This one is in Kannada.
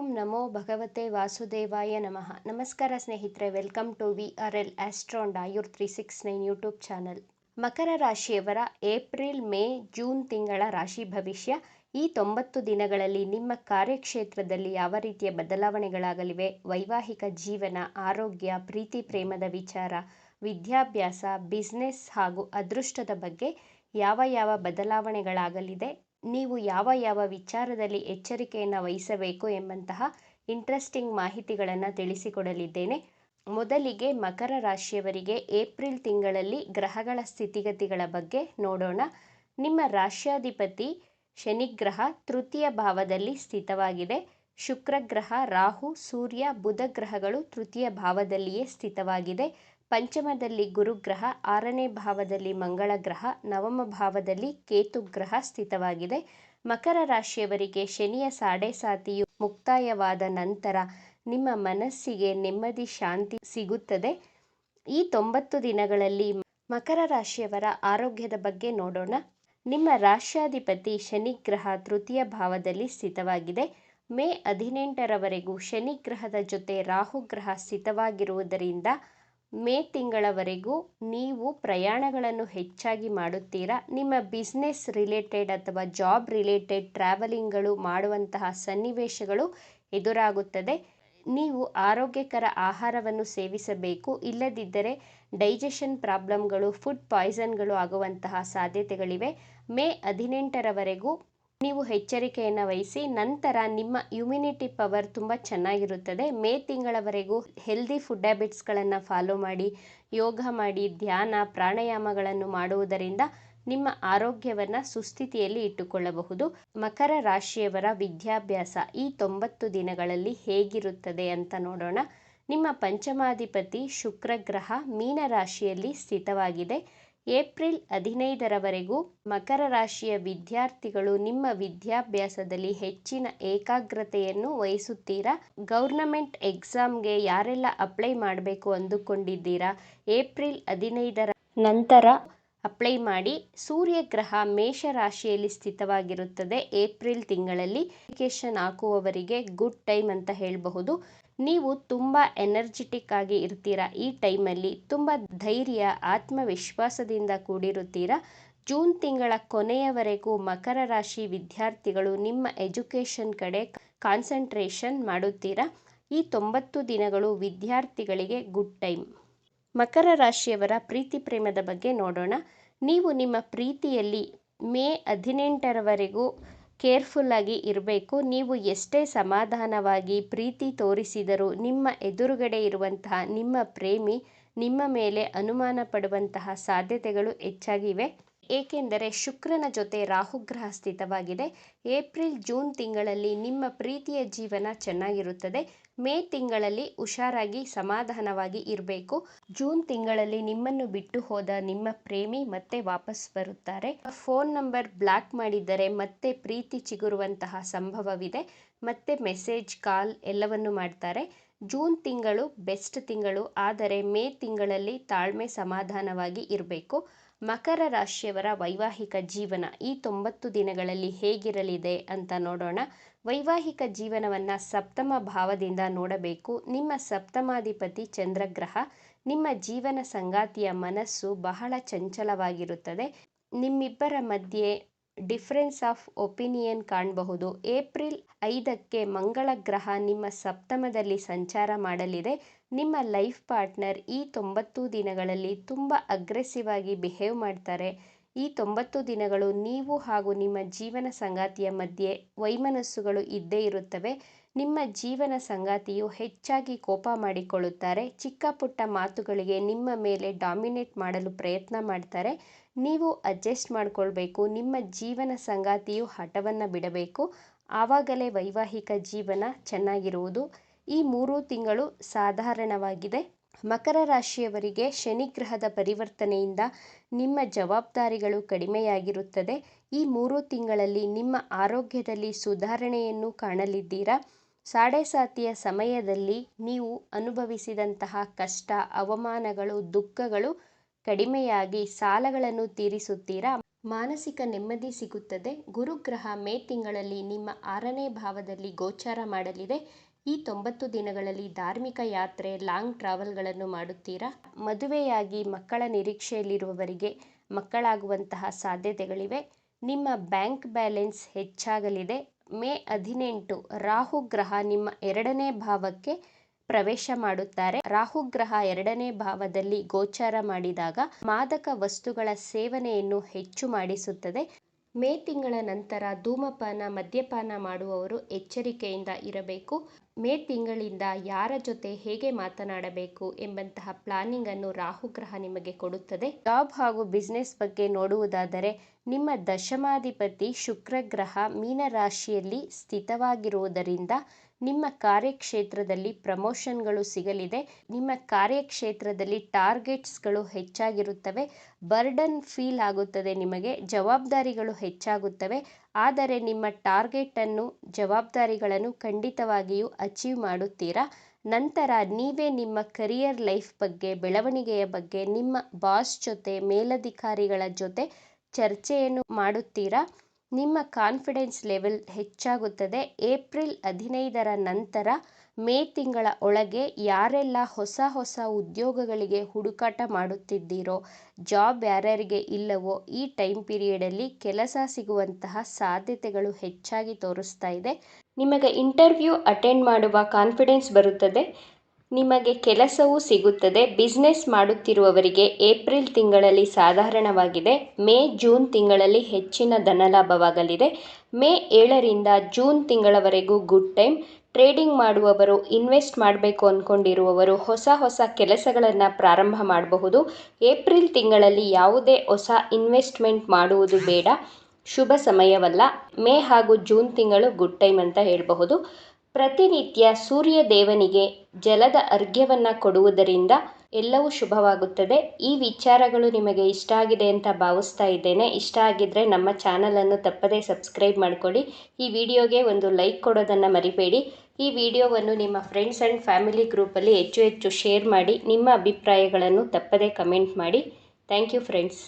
ಓಂ ನಮೋ ಭಗವತೆ ವಾಸುದೇವಾಯ ನಮಃ. ನಮಸ್ಕಾರ ಸ್ನೇಹಿತರೆ, welcome to VRL astro and Ayur 369 YouTube channel. ಮಕರ ರಾಶಿಯವರ ಏಪ್ರಿಲ್, ಮೇ, ಜೂನ್ ತಿಂಗಳ ರಾಶಿ ಭವಿಷ್ಯ. ಈ 90 ದಿನಗಳಲ್ಲಿ ನಿಮ್ಮ ಕಾರ್ಯಕ್ಷೇತ್ರದಲ್ಲಿ ಯಾವ ರೀತಿಯ ಬದಲಾವಣೆಗಳಾಗಲಿವೆ, ವೈವಾಹಿಕ ಜೀವನ, ಆರೋಗ್ಯ, ಪ್ರೀತಿ ಪ್ರೇಮದ ವಿಚಾರ, ವಿದ್ಯಾಭ್ಯಾಸ, ಬಿಸ್ನೆಸ್ ಹಾಗೂ ಅದೃಷ್ಟದ ಬಗ್ಗೆ ಯಾವ ಯಾವ ಬದಲಾವಣೆಗಳಾಗಲಿದೆ, ನೀವು ಯಾವ ಯಾವ ವಿಚಾರದಲ್ಲಿ ಎಚ್ಚರಿಕೆಯನ್ನು ವಹಿಸಬೇಕು ಎಂಬಂತಹ ಇಂಟ್ರೆಸ್ಟಿಂಗ್ ಮಾಹಿತಿಗಳನ್ನು ತಿಳಿಸಿಕೊಡಲಿದ್ದೇನೆ. ಮೊದಲಿಗೆ ಮಕರ ರಾಶಿಯವರಿಗೆ ಏಪ್ರಿಲ್ ತಿಂಗಳಲ್ಲಿ ಗ್ರಹಗಳ ಸ್ಥಿತಿಗತಿಗಳ ಬಗ್ಗೆ ನೋಡೋಣ. ನಿಮ್ಮ ರಾಶ್ಯಾಧಿಪತಿ ಶನಿಗ್ರಹ ತೃತೀಯ ಭಾವದಲ್ಲಿ ಸ್ಥಿತವಾಗಿದೆ. ಶುಕ್ರ ಗ್ರಹ, ರಾಹು, ಸೂರ್ಯ, ಬುಧ ಗ್ರಹಗಳು ತೃತೀಯ ಭಾವದಲ್ಲಿಯೇ ಸ್ಥಿತವಾಗಿದೆ. ಪಂಚಮದಲ್ಲಿ ಗುರುಗ್ರಹ, 6ನೇ ಭಾವದಲ್ಲಿ ಮಂಗಳ ಗ್ರಹ, ನವಮ ಭಾವದಲ್ಲಿ ಕೇತು ಗ್ರಹ ಸ್ಥಿತವಾಗಿದೆ. ಮಕರ ರಾಶಿಯವರಿಗೆ ಶನಿಯ ಸಾಡೆಸಾತಿಯು ಮುಕ್ತಾಯವಾದ ನಂತರ ನಿಮ್ಮ ಮನಸ್ಸಿಗೆ ನೆಮ್ಮದಿ, ಶಾಂತಿ ಸಿಗುತ್ತದೆ. ಈ 90 ದಿನಗಳಲ್ಲಿ ಮಕರ ರಾಶಿಯವರ ಆರೋಗ್ಯದ ಬಗ್ಗೆ ನೋಡೋಣ. ನಿಮ್ಮ ರಾಶ್ಯಾಧಿಪತಿ ಶನಿಗ್ರಹ ತೃತೀಯ ಭಾವದಲ್ಲಿ ಸ್ಥಿತವಾಗಿದೆ. ಮೇ 18ರವರೆಗೂ ಶನಿಗ್ರಹದ ಜೊತೆ ರಾಹುಗ್ರಹ ಸ್ಥಿತವಾಗಿರುವುದರಿಂದ ಮೇ ತಿಂಗಳವರೆಗೂ ನೀವು ಪ್ರಯಾಣಗಳನ್ನು ಹೆಚ್ಚಾಗಿ ಮಾಡುತ್ತೀರಾ. ನಿಮ್ಮ ಬಿಸ್ನೆಸ್ ರಿಲೇಟೆಡ್ ಅಥವಾ ಜಾಬ್ ರಿಲೇಟೆಡ್ ಟ್ರಾವೆಲಿಂಗ್ಗಳು ಮಾಡುವಂತಹ ಸನ್ನಿವೇಶಗಳು ಎದುರಾಗುತ್ತದೆ. ನೀವು ಆರೋಗ್ಯಕರ ಆಹಾರವನ್ನು ಸೇವಿಸಬೇಕು. ಇಲ್ಲದಿದ್ದರೆ ಡೈಜೆಷನ್ ಪ್ರಾಬ್ಲಮ್ಗಳು, ಫುಡ್ ಪಾಯ್ಸನ್ಗಳು ಆಗುವಂತಹ ಸಾಧ್ಯತೆಗಳಿವೆ. ಮೇ 18ರವರೆಗೂ ನೀವು ಎಚ್ಚರಿಕೆಯನ್ನು ವಹಿಸಿ. ನಂತರ ನಿಮ್ಮ ಇಮ್ಯುನಿಟಿ ಪವರ್ ತುಂಬ ಚೆನ್ನಾಗಿರುತ್ತದೆ. ಮೇ ತಿಂಗಳವರೆಗೂ ಹೆಲ್ದಿ ಫುಡ್ ಹ್ಯಾಬಿಟ್ಸ್ಗಳನ್ನು ಫಾಲೋ ಮಾಡಿ, ಯೋಗ ಮಾಡಿ, ಧ್ಯಾನ, ಪ್ರಾಣಾಯಾಮಗಳನ್ನು ಮಾಡುವುದರಿಂದ ನಿಮ್ಮ ಆರೋಗ್ಯವನ್ನು ಸುಸ್ಥಿತಿಯಲ್ಲಿ ಇಟ್ಟುಕೊಳ್ಳಬಹುದು. ಮಕರ ರಾಶಿಯವರ ವಿದ್ಯಾಭ್ಯಾಸ ಈ 90 ದಿನಗಳಲ್ಲಿ ಹೇಗಿರುತ್ತದೆ ಅಂತ ನೋಡೋಣ. ನಿಮ್ಮ ಪಂಚಮಾಧಿಪತಿ ಶುಕ್ರ ಗ್ರಹ ಮೀನ ರಾಶಿಯಲ್ಲಿ ಸ್ಥಿತವಾಗಿದೆ. ಏಪ್ರಿಲ್ 15ರವರೆಗೂ ಮಕರ ರಾಶಿಯ ವಿದ್ಯಾರ್ಥಿಗಳು ನಿಮ್ಮ ವಿದ್ಯಾಭ್ಯಾಸದಲ್ಲಿ ಹೆಚ್ಚಿನ ಏಕಾಗ್ರತೆಯನ್ನು ವಹಿಸುತ್ತೀರಾ. ಗೌರ್ನಮೆಂಟ್ ಎಕ್ಸಾಮ್ಗೆ ಯಾರೆಲ್ಲ ಅಪ್ಲೈ ಮಾಡಬೇಕು ಅಂದುಕೊಂಡಿದ್ದೀರಾ, ಏಪ್ರಿಲ್ 15ರ ನಂತರ ಅಪ್ಲೈ ಮಾಡಿ. ಸೂರ್ಯ ಗ್ರಹ ಮೇಷ ರಾಶಿಯಲ್ಲಿ ಸ್ಥಿತವಾಗಿರುತ್ತದೆ. ಏಪ್ರಿಲ್ ತಿಂಗಳಲ್ಲಿ ಅಪ್ಲಿಕೇಶನ್ ಹಾಕುವವರಿಗೆ ಗುಡ್ ಟೈಮ್ ಅಂತ ಹೇಳಬಹುದು. ನೀವು ತುಂಬ ಎನರ್ಜೆಟಿಕ್ ಆಗಿ ಇರ್ತೀರಾ. ಈ ಟೈಮಲ್ಲಿ ತುಂಬ ಧೈರ್ಯ, ಆತ್ಮವಿಶ್ವಾಸದಿಂದ ಕೂಡಿರುತ್ತೀರಾ. ಜೂನ್ ತಿಂಗಳ ಕೊನೆಯವರೆಗೂ ಮಕರ ರಾಶಿ ವಿದ್ಯಾರ್ಥಿಗಳು ನಿಮ್ಮ ಎಜುಕೇಷನ್ ಕಡೆ ಕಾನ್ಸಂಟ್ರೇಷನ್ ಮಾಡುತ್ತೀರಾ. ಈ 90 ದಿನಗಳು ವಿದ್ಯಾರ್ಥಿಗಳಿಗೆ ಗುಡ್ ಟೈಮ್. ಮಕರ ರಾಶಿಯವರ ಪ್ರೀತಿ ಪ್ರೇಮದ ಬಗ್ಗೆ ನೋಡೋಣ. ನೀವು ನಿಮ್ಮ ಪ್ರೀತಿಯಲ್ಲಿ ಮೇ 18ರವರೆಗೂ ಕೇರ್ಫುಲ್ ಆಗಿ ಇರಬೇಕು. ನೀವು ಎಷ್ಟೇ ಸಮಾಧಾನವಾಗಿ ಪ್ರೀತಿ ತೋರಿಸಿದರೂ ನಿಮ್ಮ ಎದುರುಗಡೆ ಇರುವಂತಹ ನಿಮ್ಮ ಪ್ರೇಮಿ ನಿಮ್ಮ ಮೇಲೆ ಅನುಮಾನ ಪಡುವಂತಹ ಸಾಧ್ಯತೆಗಳು ಹೆಚ್ಚಾಗಿವೆ. ಏಕೆಂದರೆ ಶುಕ್ರನ ಜೊತೆ ರಾಹುಗ್ರಹ ಸ್ಥಿತವಾಗಿದೆ. ಏಪ್ರಿಲ್, ಜೂನ್ ತಿಂಗಳಲ್ಲಿ ನಿಮ್ಮ ಪ್ರೀತಿಯ ಜೀವನ ಚೆನ್ನಾಗಿರುತ್ತದೆ. ಮೇ ತಿಂಗಳಲ್ಲಿ ಹುಷಾರಾಗಿ ಸಮಾಧಾನವಾಗಿ ಇರಬೇಕು. ಜೂನ್ ತಿಂಗಳಲ್ಲಿ ನಿಮ್ಮನ್ನು ಬಿಟ್ಟು ಹೋದ ನಿಮ್ಮ ಪ್ರೇಮಿ ಮತ್ತೆ ವಾಪಸ್ ಬರುತ್ತಾರೆ. ಫೋನ್ ನಂಬರ್ ಬ್ಲಾಕ್ ಮಾಡಿದ್ದರೆ ಮತ್ತೆ ಪ್ರೀತಿ ಚಿಗುರುವಂತಹ ಸಂಭವವಿದೆ. ಮತ್ತೆ ಮೆಸೇಜ್, ಕಾಲ್ ಎಲ್ಲವನ್ನು ಮಾಡ್ತಾರೆ. ಜೂನ್ ತಿಂಗಳು ಬೆಸ್ಟ್ ತಿಂಗಳು. ಆದರೆ ಮೇ ತಿಂಗಳಲ್ಲಿ ತಾಳ್ಮೆ, ಸಮಾಧಾನವಾಗಿ ಇರಬೇಕು. ಮಕರ ರಾಶಿಯವರ ವೈವಾಹಿಕ ಜೀವನ ಈ 90 ದಿನಗಳಲ್ಲಿ ಹೇಗಿರಲಿದೆ ಅಂತ ನೋಡೋಣ. ವೈವಾಹಿಕ ಜೀವನವನ್ನು ಸಪ್ತಮ ಭಾವದಿಂದ ನೋಡಬೇಕು. ನಿಮ್ಮ ಸಪ್ತಮಾಧಿಪತಿ ಚಂದ್ರಗ್ರಹ. ನಿಮ್ಮ ಜೀವನ ಸಂಗಾತಿಯ ಮನಸ್ಸು ಬಹಳ ಚಂಚಲವಾಗಿರುತ್ತದೆ. ನಿಮ್ಮಿಬ್ಬರ ಮಧ್ಯೆ ಡಿಫರೆನ್ಸ್ ಆಫ್ ಒಪಿನಿಯನ್ ಕಾಣಬಹುದು. ಏಪ್ರಿಲ್ 5ಕ್ಕೆ ಮಂಗಳ ಗ್ರಹ ನಿಮ್ಮ ಸಪ್ತಮದಲ್ಲಿ ಸಂಚಾರ ಮಾಡಲಿದೆ. ನಿಮ್ಮ ಲೈಫ್ ಪಾರ್ಟ್ನರ್ ಈ 90 ದಿನಗಳಲ್ಲಿ ತುಂಬ ಅಗ್ರೆಸಿವ್ ಆಗಿ ಬಿಹೇವ್ ಮಾಡ್ತಾರೆ. ಈ 90 ದಿನಗಳು ನೀವು ಹಾಗೂ ನಿಮ್ಮ ಜೀವನ ಸಂಗಾತಿಯ ಮಧ್ಯೆ ವೈಮನಸ್ಸುಗಳು ಇದ್ದೇ ಇರುತ್ತವೆ. ನಿಮ್ಮ ಜೀವನ ಸಂಗಾತಿಯು ಹೆಚ್ಚಾಗಿ ಕೋಪ ಮಾಡಿಕೊಳ್ಳುತ್ತಾರೆ. ಚಿಕ್ಕ ಪುಟ್ಟ ಮಾತುಗಳಿಗೆ ನಿಮ್ಮ ಮೇಲೆ ಡಾಮಿನೇಟ್ ಮಾಡಲು ಪ್ರಯತ್ನ ಮಾಡ್ತಾರೆ. ನೀವು ಅಡ್ಜಸ್ಟ್ ಮಾಡಿಕೊಳ್ಬೇಕು. ನಿಮ್ಮ ಜೀವನ ಸಂಗಾತಿಯು ಹಠವನ್ನು ಬಿಡಬೇಕು. ಆವಾಗಲೇ ವೈವಾಹಿಕ ಜೀವನ ಚೆನ್ನಾಗಿರುವುದು. ಈ 3 ತಿಂಗಳು ಸಾಧಾರಣವಾಗಿದೆ. ಮಕರ ರಾಶಿಯವರಿಗೆ ಶನಿಗ್ರಹದ ಪರಿವರ್ತನೆಯಿಂದ ನಿಮ್ಮ ಜವಾಬ್ದಾರಿಗಳು ಕಡಿಮೆಯಾಗಿರುತ್ತದೆ. ಈ 3 ತಿಂಗಳಲ್ಲಿ ನಿಮ್ಮ ಆರೋಗ್ಯದಲ್ಲಿ ಸುಧಾರಣೆಯನ್ನು ಕಾಣಲಿದ್ದೀರಾ. ಸಾಡೆಸಾತಿಯ ಸಮಯದಲ್ಲಿ ನೀವು ಅನುಭವಿಸಿದಂತಹ ಕಷ್ಟ, ಅವಮಾನಗಳು, ದುಃಖಗಳು ಕಡಿಮೆಯಾಗಿ ಸಾಲಗಳನ್ನು ತೀರಿಸುತ್ತೀರಾ. ಮಾನಸಿಕ ನೆಮ್ಮದಿ ಸಿಗುತ್ತದೆ. ಗುರುಗ್ರಹ ಮೇ ತಿಂಗಳಲ್ಲಿ ನಿಮ್ಮ 6ನೇ ಭಾವದಲ್ಲಿ ಗೋಚಾರ ಮಾಡಲಿದೆ. ಈ 90 ದಿನಗಳಲ್ಲಿ ಧಾರ್ಮಿಕ ಯಾತ್ರೆ, ಲಾಂಗ್ ಟ್ರಾವೆಲ್ಗಳನ್ನು ಮಾಡುತ್ತೀರಾ. ಮದುವೆಯಾಗಿ ಮಕ್ಕಳ ನಿರೀಕ್ಷೆಯಲ್ಲಿರುವವರಿಗೆ ಮಕ್ಕಳಾಗುವಂತಹ ಸಾಧ್ಯತೆಗಳಿವೆ. ನಿಮ್ಮ ಬ್ಯಾಂಕ್ ಬ್ಯಾಲೆನ್ಸ್ ಹೆಚ್ಚಾಗಲಿದೆ. ಮೇ 18 ರಾಹು ಗ್ರಹ ನಿಮ್ಮ 2ನೇ ಭಾವಕ್ಕೆ ಪ್ರವೇಶ ಮಾಡುತ್ತಾರೆ. ರಾಹು ಗ್ರಹ 2ನೇ ಭಾವದಲ್ಲಿ ಗೋಚಾರ ಮಾಡಿದಾಗ ಮಾದಕ ವಸ್ತುಗಳ ಸೇವನೆಯನ್ನು ಹೆಚ್ಚು ಮಾಡಿಸುತ್ತದೆ. ಮೇ ತಿಂಗಳ ನಂತರ ಧೂಮಪಾನ, ಮದ್ಯಪಾನ ಮಾಡುವವರು ಎಚ್ಚರಿಕೆಯಿಂದ ಇರಬೇಕು. ಮೇ ತಿಂಗಳಿಂದ ಯಾರ ಜೊತೆ ಹೇಗೆ ಮಾತನಾಡಬೇಕು ಎಂಬಂತಹ ಪ್ಲಾನಿಂಗ್ ಅನ್ನು ರಾಹುಗ್ರಹ ನಿಮಗೆ ಕೊಡುತ್ತದೆ. ಜಾಬ್ ಹಾಗೂ ಬಿಸ್ನೆಸ್ ಬಗ್ಗೆ ನೋಡುವುದಾದರೆ ನಿಮ್ಮ ದಶಮಾಧಿಪತಿ ಶುಕ್ರಗ್ರಹ ಮೀನರಾಶಿಯಲ್ಲಿ ಸ್ಥಿತವಾಗಿರುವುದರಿಂದ ನಿಮ್ಮ ಕಾರ್ಯಕ್ಷೇತ್ರದಲ್ಲಿ ಪ್ರಮೋಷನ್ಗಳು ಸಿಗಲಿದೆ. ನಿಮ್ಮ ಕಾರ್ಯಕ್ಷೇತ್ರದಲ್ಲಿ ಟಾರ್ಗೆಟ್ಸ್ಗಳು ಹೆಚ್ಚಾಗಿರುತ್ತವೆ. ಬರ್ಡನ್ ಫೀಲ್ ಆಗುತ್ತದೆ, ನಿಮಗೆ ಜವಾಬ್ದಾರಿಗಳು ಹೆಚ್ಚಾಗುತ್ತವೆ. ಆದರೆ ನಿಮ್ಮ ಟಾರ್ಗೆಟನ್ನು, ಜವಾಬ್ದಾರಿಗಳನ್ನು ಖಂಡಿತವಾಗಿಯೂ ಅಚೀವ್ ಮಾಡುತ್ತೀರಾ. ನಂತರ ನೀವೇ ನಿಮ್ಮ ಕರಿಯರ್ ಲೈಫ್ ಬಗ್ಗೆ, ಬೆಳವಣಿಗೆಯ ಬಗ್ಗೆ ನಿಮ್ಮ ಬಾಸ್ ಜೊತೆ, ಮೇಲಧಿಕಾರಿಗಳ ಜೊತೆ ಚರ್ಚೆಯನ್ನು ಮಾಡುತ್ತೀರಾ. ನಿಮ್ಮ ಕಾನ್ಫಿಡೆನ್ಸ್ ಲೆವೆಲ್ ಹೆಚ್ಚಾಗುತ್ತದೆ. ಏಪ್ರಿಲ್ 15ರ ನಂತರ ಮೇ ತಿಂಗಳ ಒಳಗೆ ಯಾರೆಲ್ಲ ಹೊಸ ಉದ್ಯೋಗಗಳಿಗೆ ಹುಡುಕಾಟ ಮಾಡುತ್ತಿದ್ದೀರೋ, ಜಾಬ್ ಯಾರ್ಯಾರಿಗೆ ಇಲ್ಲವೋ ಈ ಟೈಮ್ ಪೀರಿಯಡಲ್ಲಿ ಕೆಲಸ ಸಿಗುವಂತಹ ಸಾಧ್ಯತೆಗಳು ಹೆಚ್ಚಾಗಿ ತೋರಿಸ್ತಾ ಇದೆ. ನಿಮಗೆ ಇಂಟರ್ವ್ಯೂ ಅಟೆಂಡ್ ಮಾಡುವ ಕಾನ್ಫಿಡೆನ್ಸ್ ಬರುತ್ತದೆ. ನಿಮಗೆ ಕೆಲಸವೂ ಸಿಗುತ್ತದೆ. ಬಿಸ್ನೆಸ್ ಮಾಡುತ್ತಿರುವವರಿಗೆ ಏಪ್ರಿಲ್ ತಿಂಗಳಲ್ಲಿ ಸಾಧಾರಣವಾಗಿದೆ. ಮೇ, ಜೂನ್ ತಿಂಗಳಲ್ಲಿ ಹೆಚ್ಚಿನ ಧನಲಾಭವಾಗಲಿದೆ. ಮೇ 7ರಿಂದ ಜೂನ್ ತಿಂಗಳವರೆಗೂ ಗುಡ್ ಟೈಮ್. ಟ್ರೇಡಿಂಗ್ ಮಾಡುವವರು, ಇನ್ವೆಸ್ಟ್ ಮಾಡಬೇಕು ಅಂದ್ಕೊಂಡಿರುವವರು ಹೊಸ ಕೆಲಸಗಳನ್ನು ಪ್ರಾರಂಭ ಮಾಡಬಹುದು. ಏಪ್ರಿಲ್ ತಿಂಗಳಲ್ಲಿ ಯಾವುದೇ ಹೊಸ ಇನ್ವೆಸ್ಟ್ಮೆಂಟ್ ಮಾಡುವುದು ಬೇಡ, ಶುಭ ಸಮಯವಲ್ಲ. ಮೇ ಹಾಗೂ ಜೂನ್ ತಿಂಗಳು ಗುಡ್ ಟೈಮ್ ಅಂತ ಹೇಳಬಹುದು. ಪ್ರತಿನಿತ್ಯ ಸೂರ್ಯ ದೇವನಿಗೆ ಜಲದ ಅರ್ಘ್ಯವನ್ನು ಕೊಡುವುದರಿಂದ ಎಲ್ಲವೂ ಶುಭವಾಗುತ್ತದೆ. ಈ ವಿಚಾರಗಳು ನಿಮಗೆ ಇಷ್ಟ ಆಗಿದೆ ಅಂತ ಭಾವಿಸ್ತಾ ಇದ್ದೇನೆ. ಇಷ್ಟ ಆಗಿದ್ದರೆ ನಮ್ಮ ಚಾನಲನ್ನು ತಪ್ಪದೇ ಸಬ್ಸ್ಕ್ರೈಬ್ ಮಾಡಿಕೊಳ್ಳಿ. ಈ ವಿಡಿಯೋಗೆ ಒಂದು ಲೈಕ್ ಕೊಡೋದನ್ನು ಮರಿಬೇಡಿ. ಈ ವಿಡಿಯೋವನ್ನು ನಿಮ್ಮ ಫ್ರೆಂಡ್ಸ್ ಆ್ಯಂಡ್ ಫ್ಯಾಮಿಲಿ ಗ್ರೂಪಲ್ಲಿ ಹೆಚ್ಚು ಶೇರ್ ಮಾಡಿ. ನಿಮ್ಮ ಅಭಿಪ್ರಾಯಗಳನ್ನು ತಪ್ಪದೇ ಕಮೆಂಟ್ ಮಾಡಿ. Thank you friends.